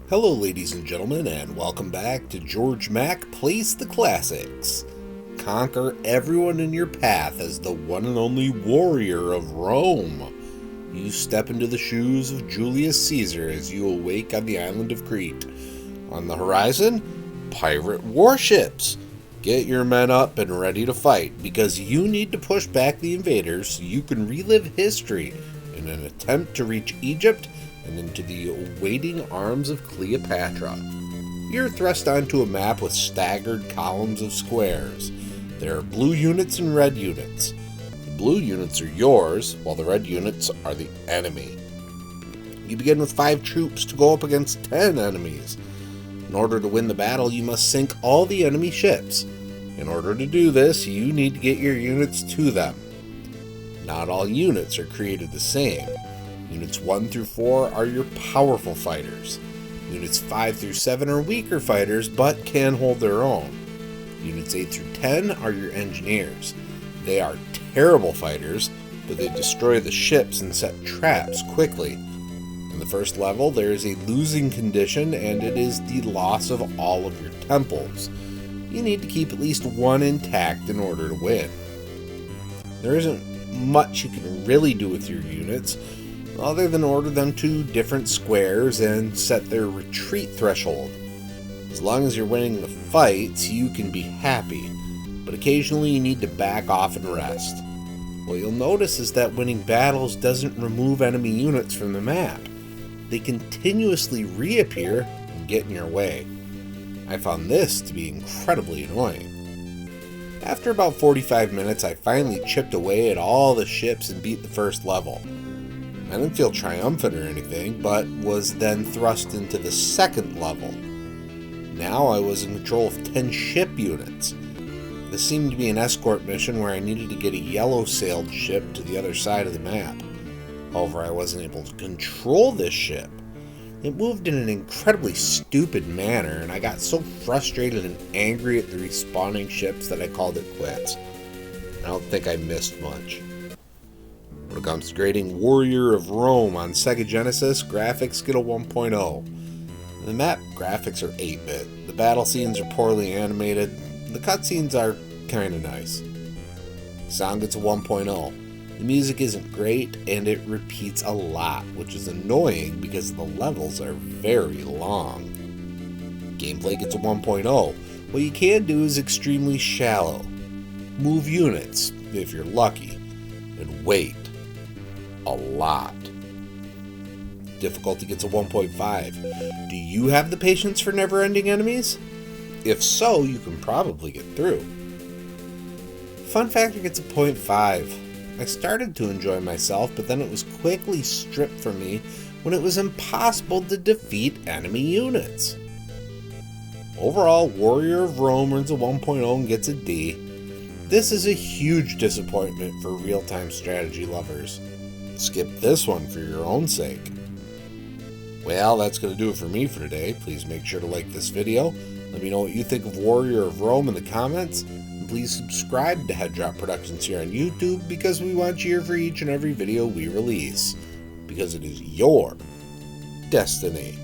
Hello ladies and gentlemen, and welcome back to Georg Mack Plays the Classics. Conquer everyone in your path as the one and only warrior of Rome. You step into the shoes of Julius Caesar as you awake on the island of Crete. On the horizon, pirate warships. Get your men up and ready to fight, because you need to push back the invaders so you can relive history in an attempt to reach Egypt and into the awaiting arms of Cleopatra. You're thrust onto a map with staggered columns of squares. There are blue units and red units. The blue units are yours, while the red units are the enemy. You begin with 5 troops to go up against 10 enemies. In order to win the battle, you must sink all the enemy ships. In order to do this, you need to get your units to them. Not all units are created the same. Units 1 through 4 are your powerful fighters. Units 5 through 7 are weaker fighters, but can hold their own. Units 8 through 10 are your engineers. They are terrible fighters, but they destroy the ships and set traps quickly. In the first level, there is a losing condition, and it is the loss of all of your temples. You need to keep at least one intact in order to win. There isn't much you can really do with your units, other than order them to different squares and set their retreat threshold. As long as you're winning the fights, you can be happy, but occasionally you need to back off and rest. What you'll notice is that winning battles doesn't remove enemy units from the map. They continuously reappear and get in your way. I found this to be incredibly annoying. After about 45 minutes, I finally chipped away at all the ships and beat the first level. I didn't feel triumphant or anything, but was then thrust into the second level. Now I was in control of 10 ship units. This seemed to be an escort mission where I needed to get a yellow-sailed ship to the other side of the map. However, I wasn't able to control this ship. It moved in an incredibly stupid manner, and I got so frustrated and angry at the respawning ships that I called it quits. I don't think I missed much. When it comes to grading Warrior of Rome on Sega Genesis, graphics get a 1.0. The map graphics are 8-bit, the battle scenes are poorly animated, and the cutscenes are kinda nice. Sound gets a 1.0. The music isn't great, and it repeats a lot, which is annoying because the levels are very long. Gameplay gets a 1.0. What you can do is extremely shallow. Move units, if you're lucky, and wait. A lot. Difficulty gets a 1.5. Do you have the patience for never-ending enemies? If so, you can probably get through. Fun factor gets a 0.5. I started to enjoy myself, but then it was quickly stripped from me when it was impossible to defeat enemy units. Overall, Warrior of Rome earns a 1.0 and gets a D. This is a huge disappointment for real-time strategy lovers. Skip this one for your own sake. Well, that's going to do it for me for today. Please make sure to like this video. Let me know what you think of Warrior of Rome in the comments. And please subscribe to Head Drop Productions here on YouTube, because we want you here for each and every video we release. Because it is your destiny.